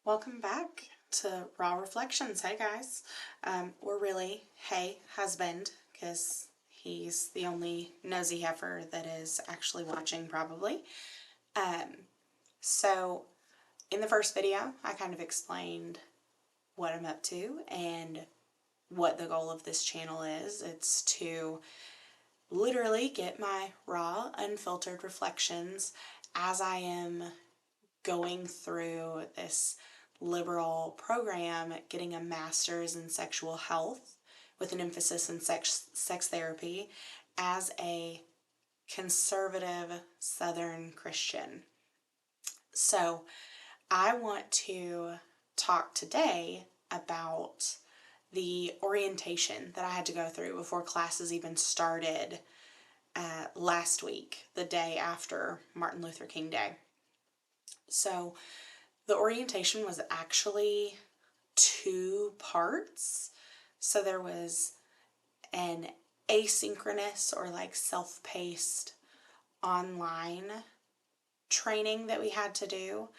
Welcome back to Raw Reflections. Hey guys, or really, hey husband, because he's the only nosy heifer that is actually watching probably. Um, so in the first video, I kind of explained what I'm up to and what the goal of this channel is. It's to literally get my raw, unfiltered reflections as I am going through this liberal program, getting a master's in sexual health with an emphasis in sex therapy as a conservative Southern Christian. So I want to talk today about the orientation that I had to go through before classes even started last week, the day after Martin Luther King Day. So the orientation was actually two parts. So there was an asynchronous or like self-paced online training that we had to do.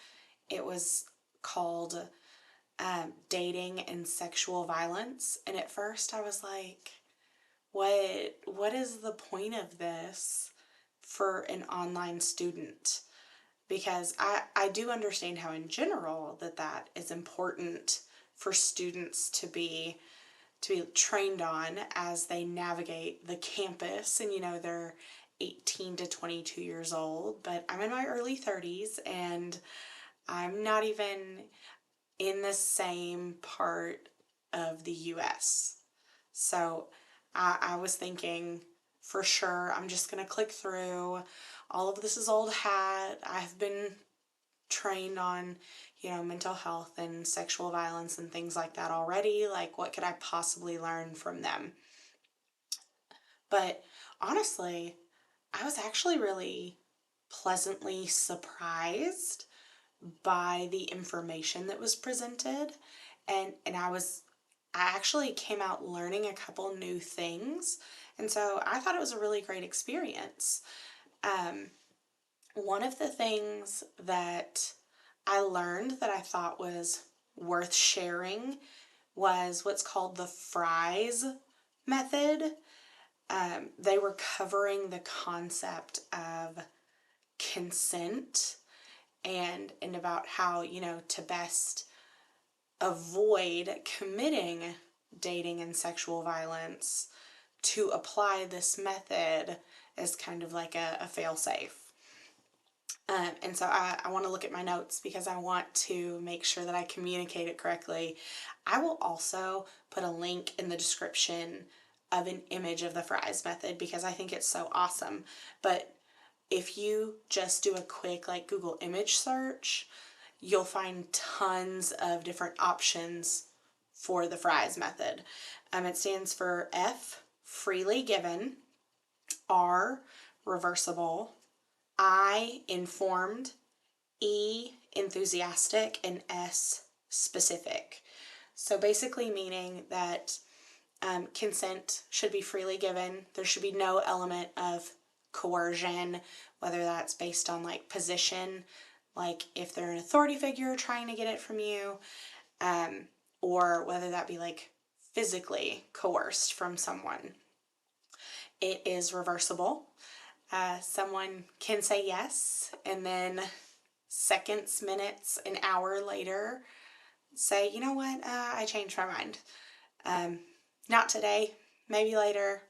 It was called Dating and Sexual Violence. And at first I was like, what is the point of this for an online student? Because I do understand how in general that is important for students to be trained on as they navigate the campus, and they're 18 to 22 years old, but I'm in my early 30s and I'm not even in the same part of the US. So I was thinking, for sure, I'm just going to click through. All of this is old hat. I've been trained on, mental health and sexual violence and things like that already. Like, what could I possibly learn from them? But honestly, I was actually really pleasantly surprised by the information that was presented. And I actually came out learning a couple new things. And so I thought it was a really great experience. Um, One of the things that I learned that I thought was worth sharing was what's called the Fries method. They were covering the concept of consent and about how, to best avoid committing dating and sexual violence, to apply this method as kind of like a fail-safe. And so I want to look at my notes because I want to make sure that I communicate it correctly. I will also put a link in the description of an image of the Fries method because I think it's so awesome. But if you just do a quick like Google image search, you'll find tons of different options for the Fries method. It stands for F, freely given, R, reversible, I, informed, E, enthusiastic, and S, specific. So basically meaning that consent should be freely given. There should be no element of coercion, whether that's based on like position, like if they're an authority figure trying to get it from you, or whether that be like physically coerced from someone. It is reversible. Someone can say yes, and then seconds, minutes, an hour later say, you know what, I changed my mind. Not today, maybe later.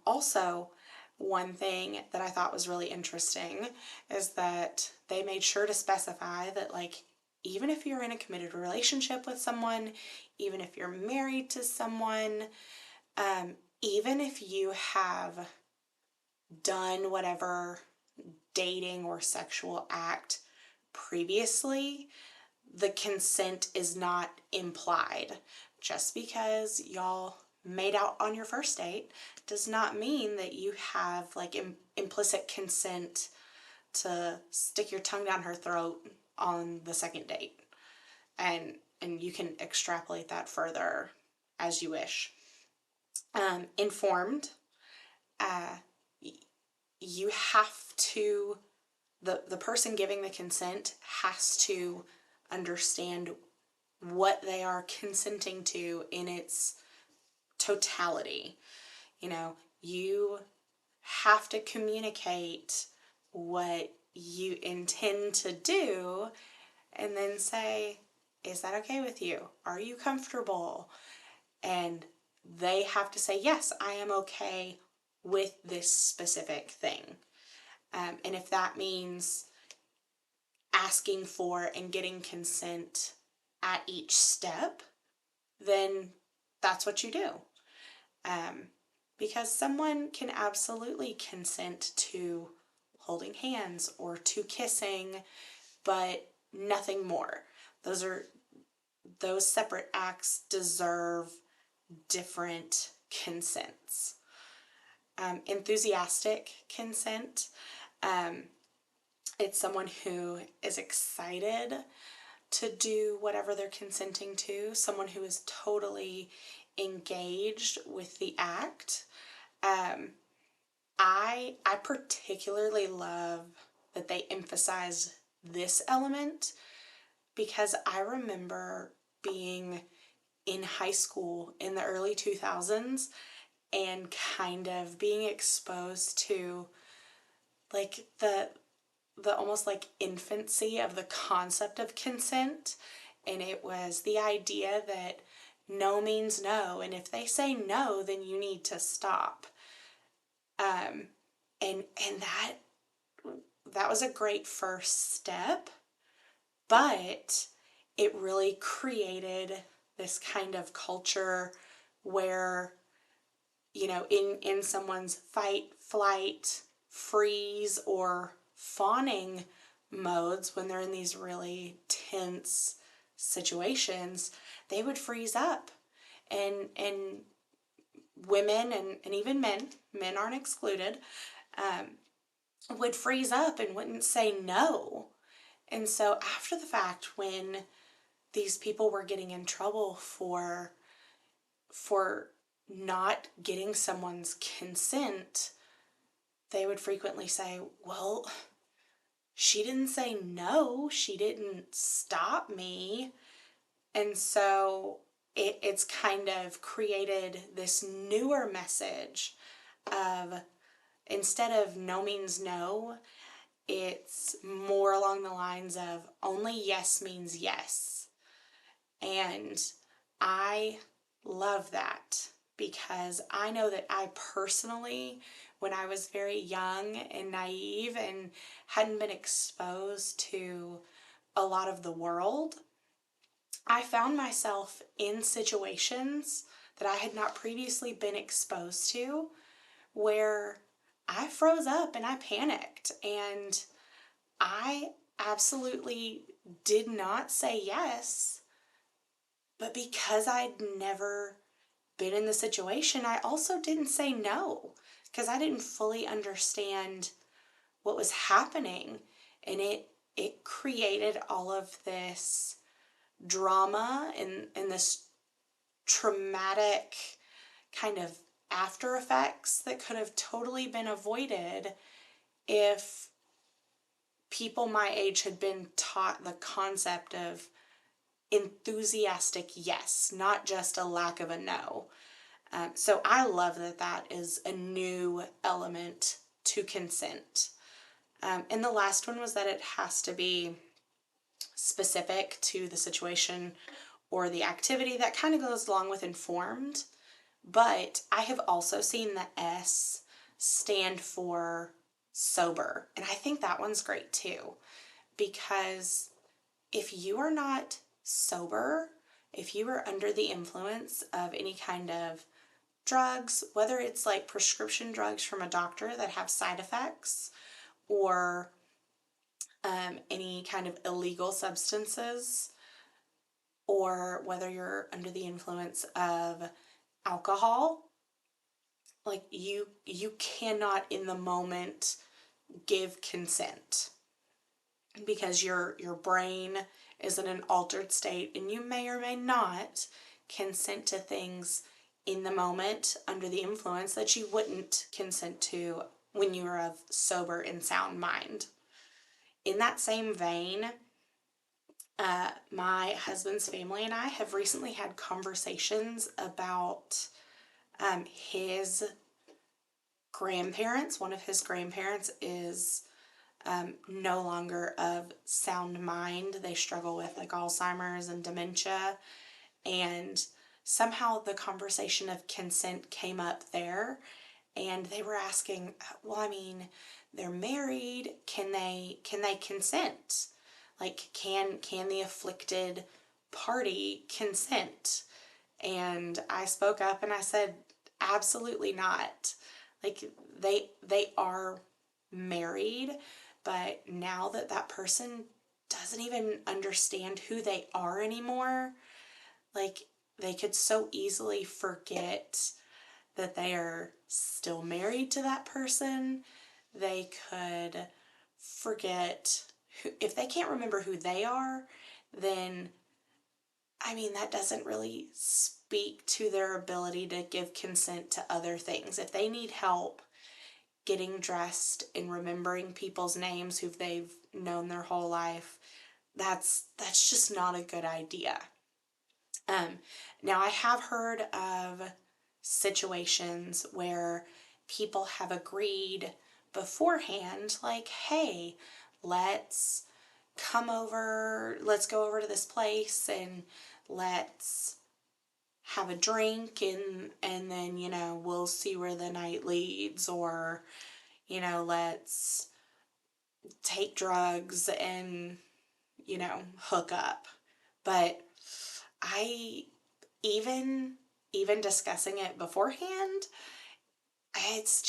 Also, one thing that I thought was really interesting is that they made sure to specify that, like, even if you're in a committed relationship with someone, even if you're married to someone, even if you have done whatever dating or sexual act previously, the consent is not implied. Just because y'all made out on your first date does not mean that you have like implicit consent to stick your tongue down her throat on the second date. And you can extrapolate that further as you wish. Informed, uh, you have to, the person giving the consent has to understand what they are consenting to in its totality. You know, you have to communicate what you intend to do and then say, is that okay with you? Are you comfortable? And they have to say, yes, I am okay with this specific thing. And if that means asking for and getting consent at each step, then that's what you do. Because someone can absolutely consent to holding hands or to kissing, but nothing more. Those separate acts deserve different consents. Enthusiastic consent, it's someone who is excited to do whatever they're consenting to, someone who is totally engaged with the act. I particularly love that they emphasize this element because I remember being in high school in the early 2000s and kind of being exposed to like the almost like infancy of the concept of consent, and it was the idea that no means no, and if they say no, then you need to stop. And that was a great first step, but it really created this kind of culture where, you know, in someone's fight, flight, freeze, or fawning modes, when they're in these really tense situations, they would freeze up. And women and even men aren't excluded, would freeze up and wouldn't say no. And so after the fact, when these people were getting in trouble for not getting someone's consent, they would frequently say, well, she didn't say no, she didn't stop me. And so it's kind of created this newer message of, instead of no means no, it's more along the lines of only yes means yes. And I love that because I know that I personally, when I was very young and naive and hadn't been exposed to a lot of the world, I found myself in situations that I had not previously been exposed to where I froze up and I panicked, and I absolutely did not say yes. But because I'd never been in the situation, I also didn't say no because I didn't fully understand what was happening. And it created all of this drama and this traumatic kind of after effects that could have totally been avoided if people my age had been taught the concept of enthusiastic yes, not just a lack of a no. So I love that that is a new element to consent. And the last one was that it has to be specific to the situation or the activity. That kind of goes along with informed, but I have also seen the S stand for sober, and I think that one's great too, because if you are not sober, if you are under the influence of any kind of drugs, whether it's like prescription drugs from a doctor that have side effects, or any kind of illegal substances, or whether you're under the influence of alcohol, like you cannot in the moment give consent because your brain is in an altered state, and you may or may not consent to things in the moment under the influence that you wouldn't consent to when you are of sober and sound mind. In that same vein, My husband's family and I have recently had conversations about his grandparents. One of his grandparents is no longer of sound mind. They struggle with like Alzheimer's and dementia. And somehow the conversation of consent came up there. And they were asking, well, I mean, they're married. Can they consent? Like, can the afflicted party consent? And I spoke up and I said, absolutely not. Like, they are married, but now that that person doesn't even understand who they are anymore, like, they could so easily forget that they are still married to that person. They could forget who, if they can't remember who they are, then I mean, that doesn't really speak to their ability to give consent to other things. If they need help getting dressed and remembering people's names who they've known their whole life, that's just not a good idea. Um, Now, I have heard of situations where people have agreed beforehand, like, hey, let's let's go over to this place and let's have a drink and then, we'll see where the night leads, or, let's take drugs and, hook up. But I even even discussing it beforehand, it's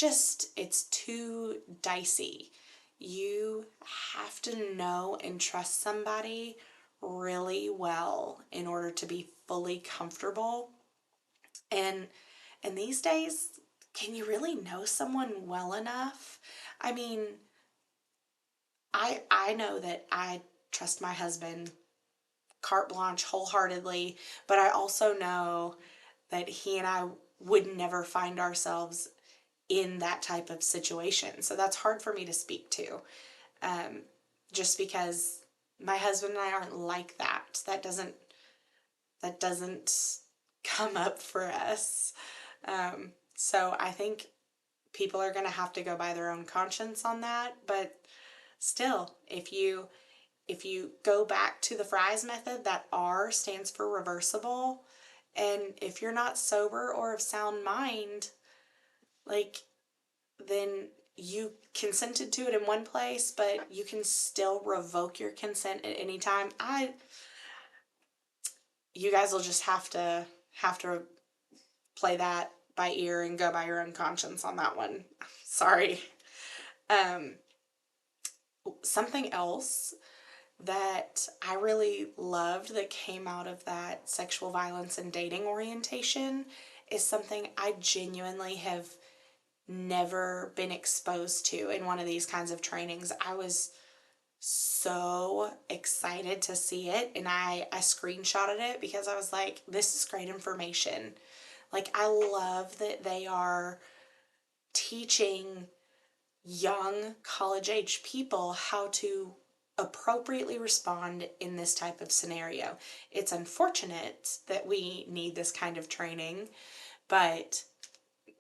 too dicey. You have to know and trust somebody really well in order to be fully comfortable. And and these days, can you really know someone well enough? I mean, I know that I trust my husband carte blanche wholeheartedly, but I also know that he and I would never find ourselves in that type of situation. So that's hard for me to speak to, um, just because my husband and I aren't like that. That doesn't come up for us. So I think people are going to have to go by their own conscience on that. But still, if you go back to the Fry's method, that R stands for reversible. And if you're not sober or of sound mind, like, then you consented to it in one place, but you can still revoke your consent at any time. You guys will just have to play that by ear and go by your own conscience on that one. Sorry. Um, Something else that I really loved that came out of that sexual violence and dating orientation is something I genuinely have never been exposed to in one of these kinds of trainings. I was so excited to see it, and I screenshotted it because I was like, this is great information. Like, I love that they are teaching young college age people how to appropriately respond in this type of scenario. It's unfortunate that we need this kind of training, but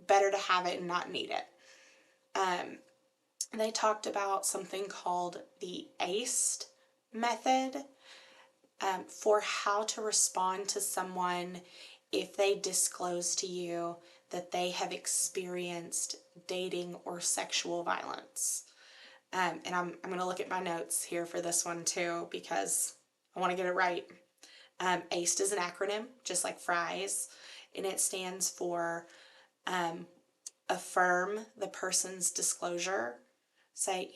better to have it and not need it. Um, they talked about something called the ACE method, for how to respond to someone if they disclose to you that they have experienced dating or sexual violence. And I'm going to look at my notes here for this one too because I want to get it right. ACE is an acronym, just like Fry's, and it stands for um, affirm the person's disclosure. Say,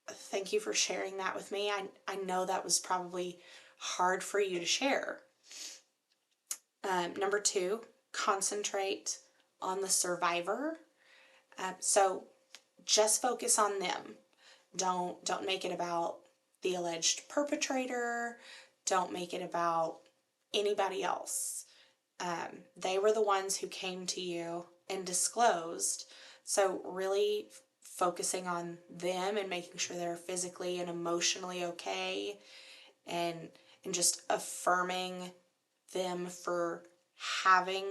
thank you for sharing that with me. I know that was probably hard for you to share. Number two, concentrate on the survivor. So just focus on them. Don't make it about the alleged perpetrator. Don't make it about anybody else. They were the ones who came to you and disclosed. So really focusing on them and making sure they're physically and emotionally okay, and just affirming them for having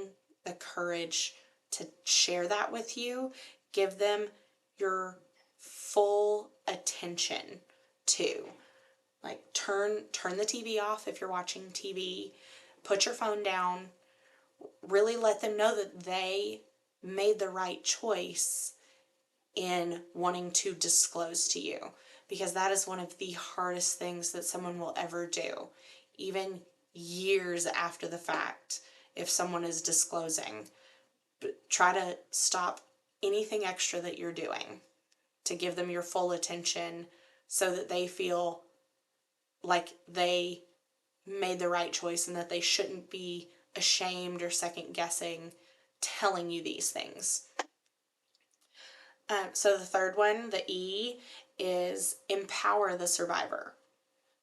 the courage to share that with you. Give them your full attention too. Like turn the TV off if you're watching TV. Put your phone down. Really let them know that they made the right choice in wanting to disclose to you, because that is one of the hardest things that someone will ever do, even years after the fact. If someone is disclosing, try to stop anything extra that you're doing to give them your full attention so that they feel like they made the right choice and that they shouldn't be ashamed or second guessing telling you these things. So the third one, the E, is empower the survivor.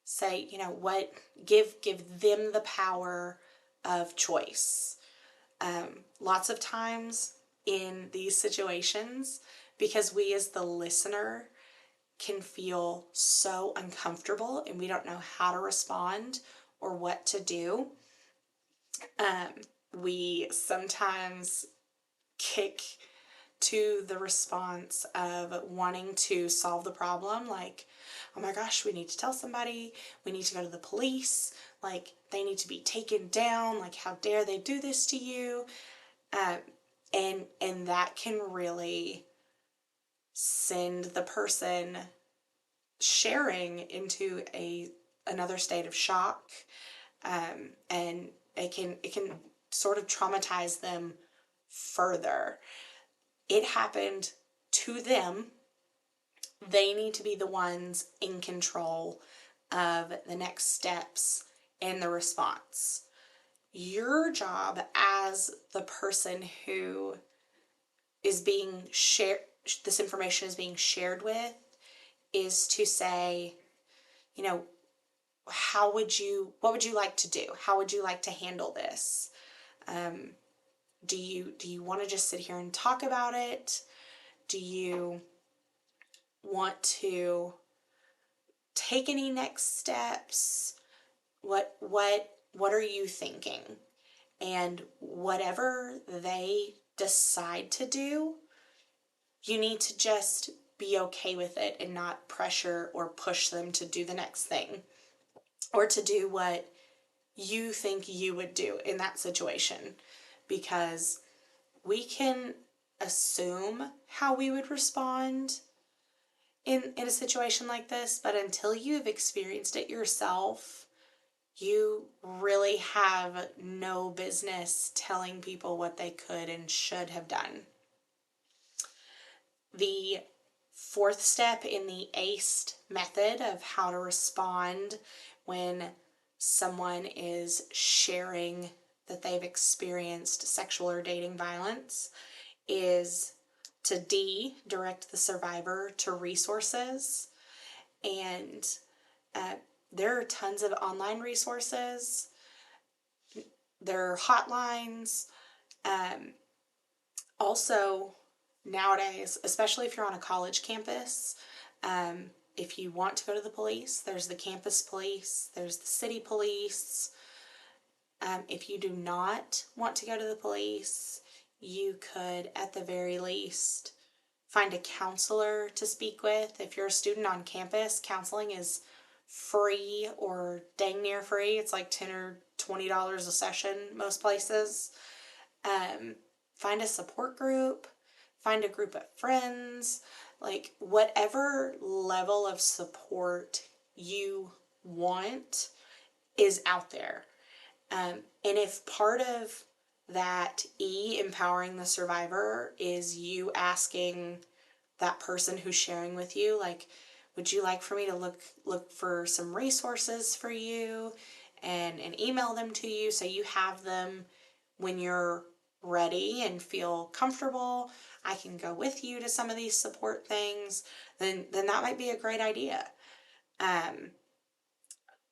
Say, what, give them the power of choice. Lots of times in these situations, because we as the listener can feel so uncomfortable and we don't know how to respond or what to do, we sometimes kick to the response of wanting to solve the problem, like, oh my gosh, we need to tell somebody, we need to go to the police, like they need to be taken down, like how dare they do this to you. And that can really send the person sharing into another state of shock, and it can sort of traumatize them further. It happened to them. They need to be the ones in control of the next steps in the response. Your job as the person who is being shared, this information is being shared with, is to say, what would you like to do? How would you like to handle this? Do you want to just sit here and talk about it? Do you want to take any next steps? What are you thinking? And whatever they decide to do, you need to just be okay with it and not pressure or push them to do the next thing or to do what you think you would do in that situation, because we can assume how we would respond in a situation like this, but until you've experienced it yourself, you really have no business telling people what they could and should have done. The fourth step in the ACE method of how to respond when someone is sharing that they've experienced sexual or dating violence is to direct the survivor to resources. And there are tons of online resources. There are hotlines. Also, nowadays, especially if you're on a college campus, if you want to go to the police, there's the campus police, there's the city police. If you do not want to go to the police, you could, at the very least, find a counselor to speak with. If you're a student on campus, counseling is free or dang near free. It's like $10 or $20 a session most places. Find a support group, find a group of friends, like whatever level of support you want is out there. And if part of that empowering the survivor, is you asking that person who's sharing with you, like, would you like for me to look for some resources for you and email them to you so you have them when you're ready and feel comfortable? I can go with you to some of these support things. Then that might be a great idea.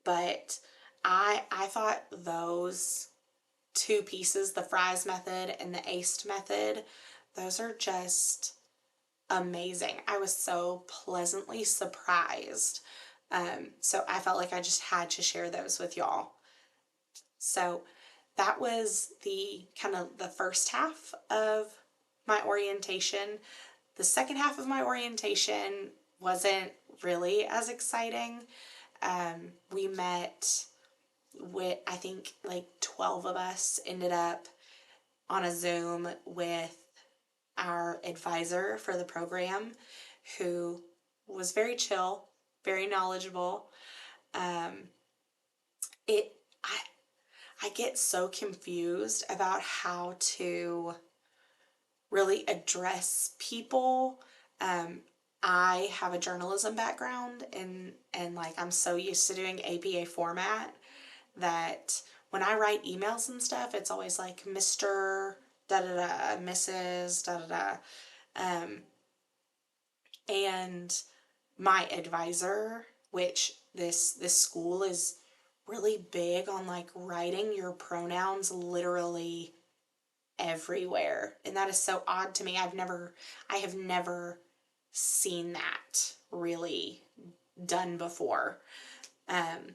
But I thought those two pieces, the Fry's method and the ACE method, those are just amazing. I was so pleasantly surprised So I felt like I just had to share those with y'all. So that was the kind of the first half of my orientation. The second half of my orientation wasn't really as exciting. We met with, I think, like 12 of us ended up on a Zoom with our advisor for the program, who was very chill, very knowledgeable. Um, it I get so confused about how to really address people. Um, I have a journalism background, and like I'm so used to doing APA format that when I write emails and stuff, it's always like Mr. da da da, Mrs. da da da. Um, and my advisor, which this school is really big on like writing your pronouns literally everywhere. And that is so odd to me. I have never seen that really done before. Um,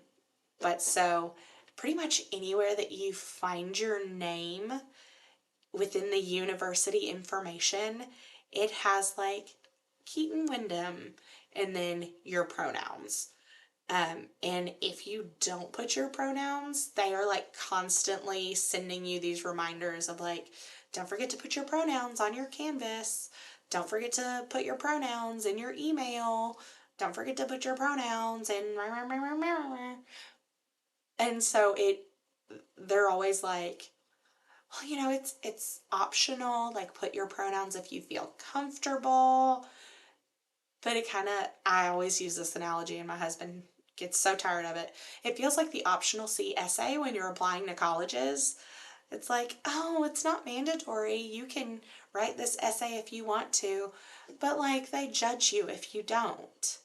but so pretty much anywhere that you find your name within the university information, it has like Keaton Wyndham and then your pronouns. And if you don't put your pronouns, they are like constantly sending you these reminders of like, don't forget to put your pronouns on your Canvas. Don't forget to put your pronouns in your email. Don't forget to put your pronouns in. And so they're always like, well, it's optional. Like, put your pronouns if you feel comfortable. But I always use this analogy, and my husband gets so tired of it. It feels like the optional C essay when you're applying to colleges. It's like, oh, it's not mandatory. You can write this essay if you want to, but like they judge you if you don't.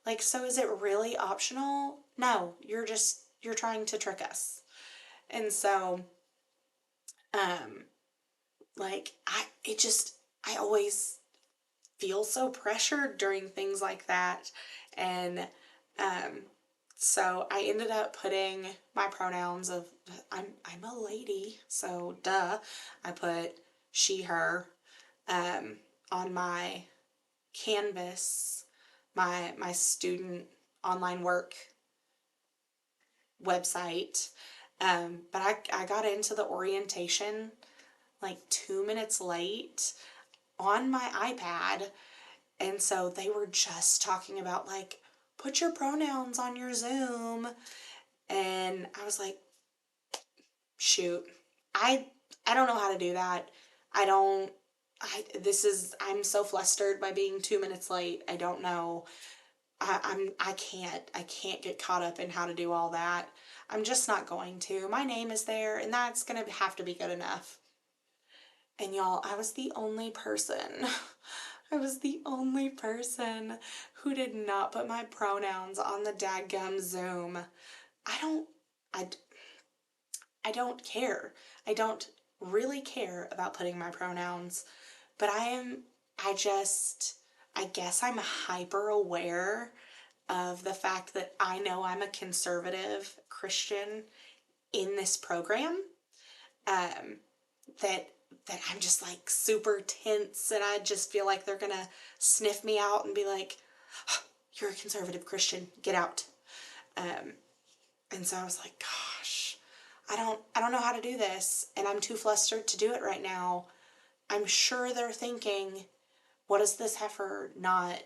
Like, so is it really optional? No, you're trying to trick us. And so, um, like I always feel so pressured during things like that. And um, so I ended up putting my pronouns of I'm a lady, so duh. I put she, her um, on my Canvas, my student online work website. But I got into the orientation like 2 minutes late on my iPad. And so they were just talking about like, put your pronouns on your Zoom. And I was like, shoot, I I don't know how to do that. I don't I'm so flustered by being 2 minutes late. I don't know. I can't get caught up in how to do all that. I'm just not going to. My name is there and that's gonna have to be good enough. And y'all, I was the only person. I was the only person who did not put my pronouns on the dadgum Zoom. I don't, I, I don't care. I don't really care about putting my pronouns, but I guess I'm hyper aware of the fact that I know I'm a conservative Christian in this program. Um, that I'm just like super tense and I just feel like they're gonna sniff me out and be like, oh, you're a conservative Christian, get out. Um, and so I was like, gosh, I don't know how to do this and I'm too flustered to do it right now. I'm sure they're thinking, what is this heifer not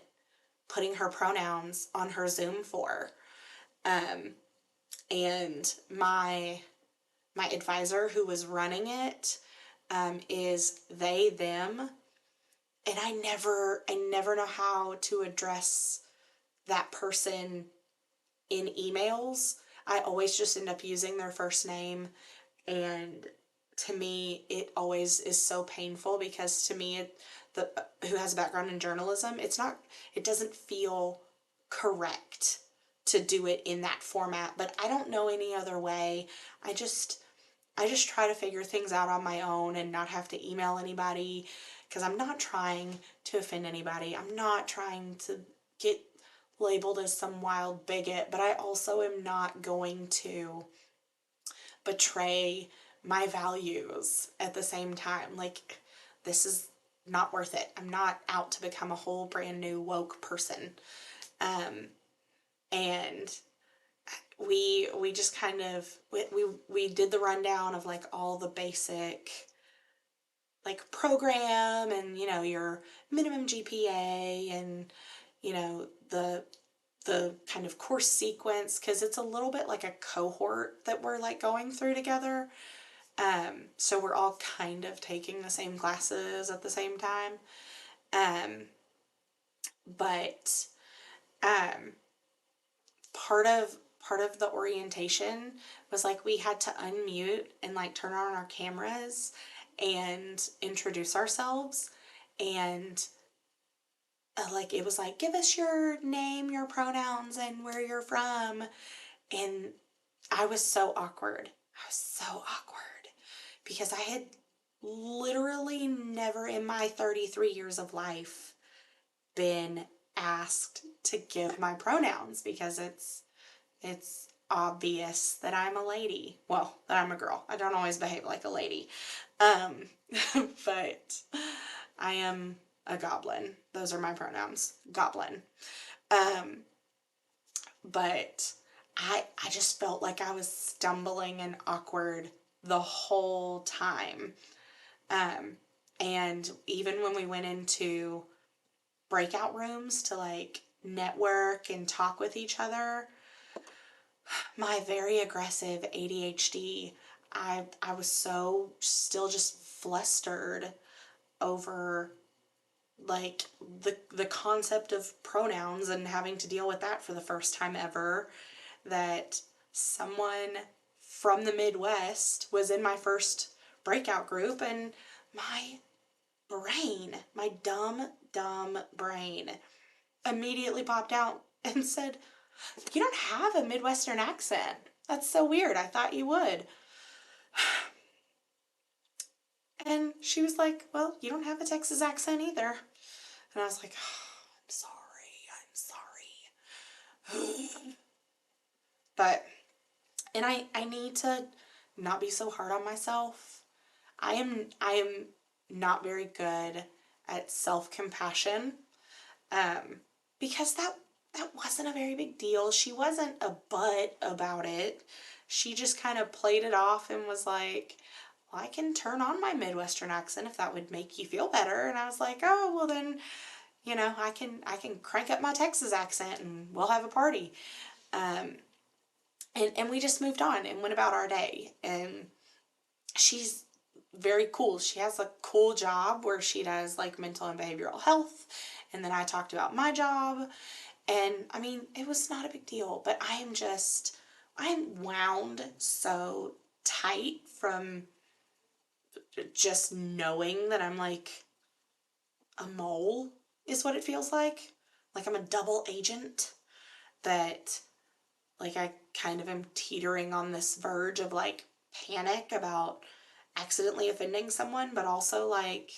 putting her pronouns on her Zoom for? Um, and my advisor who was running it is they, them, and I never know how to address that person in emails. I always just end up using their first name, and to me, it always is so painful because to me, the who has a background in journalism, it doesn't feel correct to do it in that format. But I don't know any other way. I just I just try to figure things out on my own and not have to email anybody because I'm not trying to offend anybody. I'm not trying to get labeled as some wild bigot, but I also am not going to betray my values at the same time. Like, this is not worth it. I'm not out to become a whole brand new woke person. And we just kind of we did the rundown of like all the basic like program and your minimum GPA and the kind of course sequence, because it's a little bit like a cohort that we're like going through together. So we're all kind of taking the same classes at the same time. Um, but um, part of the orientation was like we had to unmute and like turn on our cameras and introduce ourselves. And like it was like, give us your name, your pronouns, and where you're from. And I was so awkward. I was so awkward because I had literally never in my 33 years of life been asked to give my pronouns, because it's obvious that I'm a lady. Well, that I'm a girl. I don't always behave like a lady. Um, but I am a goblin. Those are my pronouns. Goblin. Um, but I just felt like I was stumbling and awkward the whole time. Um, and even when we went into breakout rooms to like network and talk with each other, my very aggressive ADHD, I was so still just flustered over like the concept of pronouns and having to deal with that for the first time ever, that someone from the Midwest was in my first breakout group, and my brain, my dumb brain immediately popped out and said, "You don't have a Midwestern accent. That's so weird. I thought you would." And she was like, "Well, you don't have a Texas accent either." And I was like, oh, I'm sorry. But, and I need to not be so hard on myself. I am not very good at self-compassion. Because that wasn't a very big deal. She wasn't a butt about it. She just kind of played it off and was like, well, I can turn on my Midwestern accent if that would make you feel better. And I was like, oh, well then, I can crank up my Texas accent and we'll have a party. Um, and we just moved on and went about our day. And she's very cool. She has a cool job where she does like mental and behavioral health. And then I talked about my job. And I mean, it was not a big deal, but I'm wound so tight from just knowing that I'm like a mole, is what it feels like. Like I'm a double agent, that like I kind of am teetering on this verge of like panic about accidentally offending someone, but also like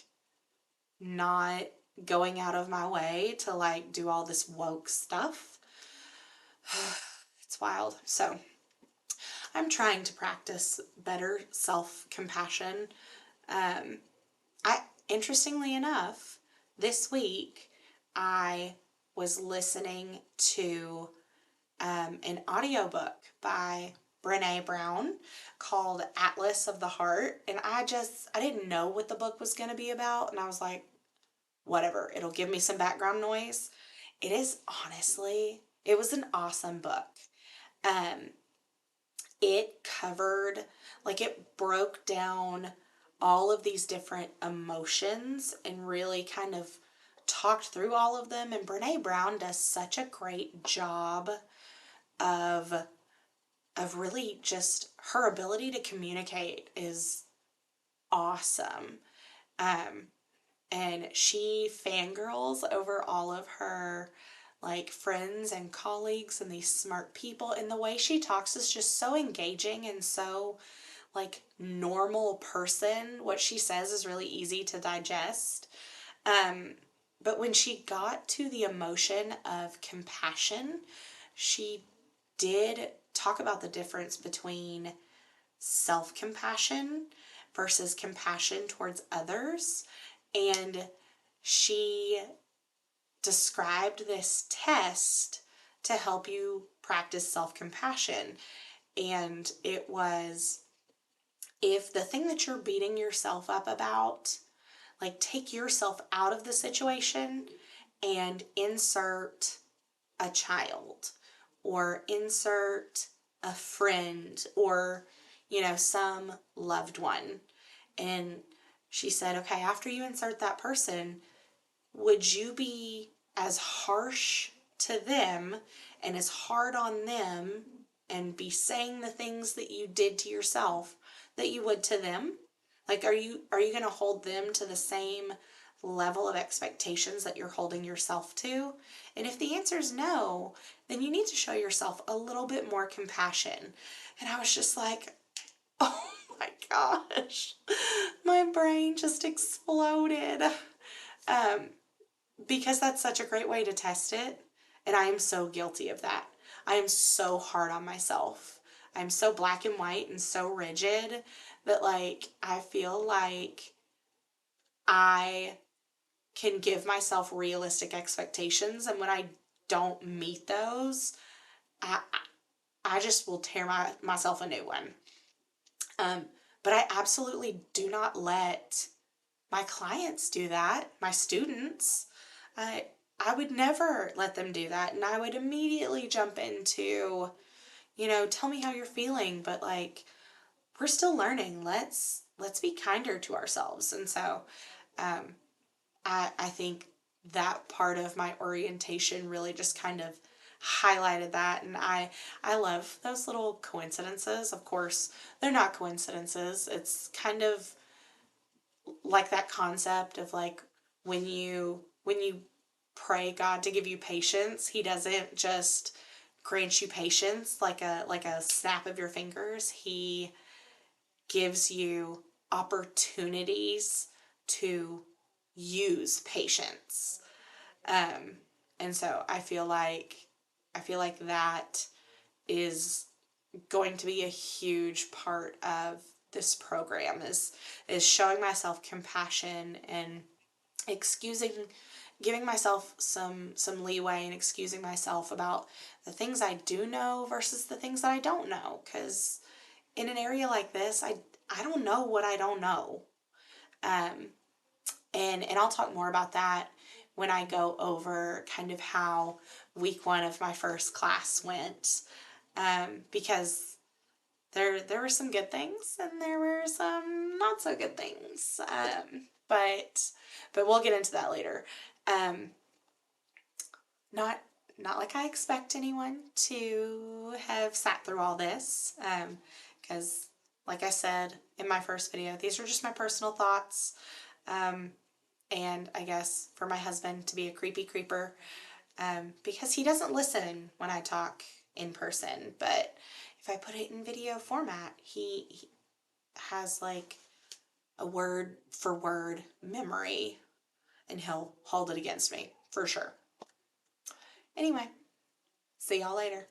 not going out of my way to like do all this woke stuff. It's wild. So I'm trying to practice better self-compassion. I interestingly enough, this week I was listening to an audiobook by Brene Brown called Atlas of the Heart, and I didn't know what the book was going to be about, and I was like, whatever, it'll give me some background noise. It was an awesome book. Um, it covered, like, it broke down all of these different emotions and really kind of talked through all of them. And Brene Brown does such a great job of really just, her ability to communicate is awesome. Um, and she fangirls over all of her like friends and colleagues and these smart people, and the way she talks is just so engaging and so like normal person. What she says is really easy to digest. Um, but when she got to the emotion of compassion, she did talk about the difference between self-compassion versus compassion towards others. And she described this test to help you practice self-compassion. And it was, if the thing that you're beating yourself up about, like, take yourself out of the situation and insert a child or insert a friend or, some loved one. And she said, okay, after you insert that person, would you be as harsh to them and as hard on them and be saying the things that you did to yourself that you would to them? Like, are you going to hold them to the same level of expectations that you're holding yourself to? And if the answer is no, then you need to show yourself a little bit more compassion. And I was just like, oh my gosh, my brain just exploded. Because that's such a great way to test it. And I am so guilty of that. I am so hard on myself. I'm so black and white and so rigid that, like, I feel like I can give myself realistic expectations, and when I don't meet those, I I just will tear myself a new one. But I absolutely do not let my clients do that, my students. I I would never let them do that, and I would immediately jump into, tell me how you're feeling, but, like, we're still learning. Let's be kinder to ourselves. And so um, I think that part of my orientation really just kind of highlighted that. And I love those little coincidences. Of course, they're not coincidences. It's kind of like that concept of, like, when you pray God to give you patience, he doesn't just grant you patience like a snap of your fingers. He gives you opportunities to use patience. Um, and so I feel like that is going to be a huge part of this program, is showing myself compassion and excusing giving myself some leeway and excusing myself about the things I do know versus the things that I don't know, cuz in an area like this, I don't know what I don't know. Um, and I'll talk more about that when I go over kind of how week one of my first class went, because there were some good things and there were some not so good things. But we'll get into that later. Um, not not like I expect anyone to have sat through all this, because, like I said in my first video, these are just my personal thoughts, um, and I guess for my husband to be a creepy creeper, because he doesn't listen when I talk in person, but if I put it in video format, he has, like, a word for word memory, and he'll hold it against me for sure. Anyway, see y'all later.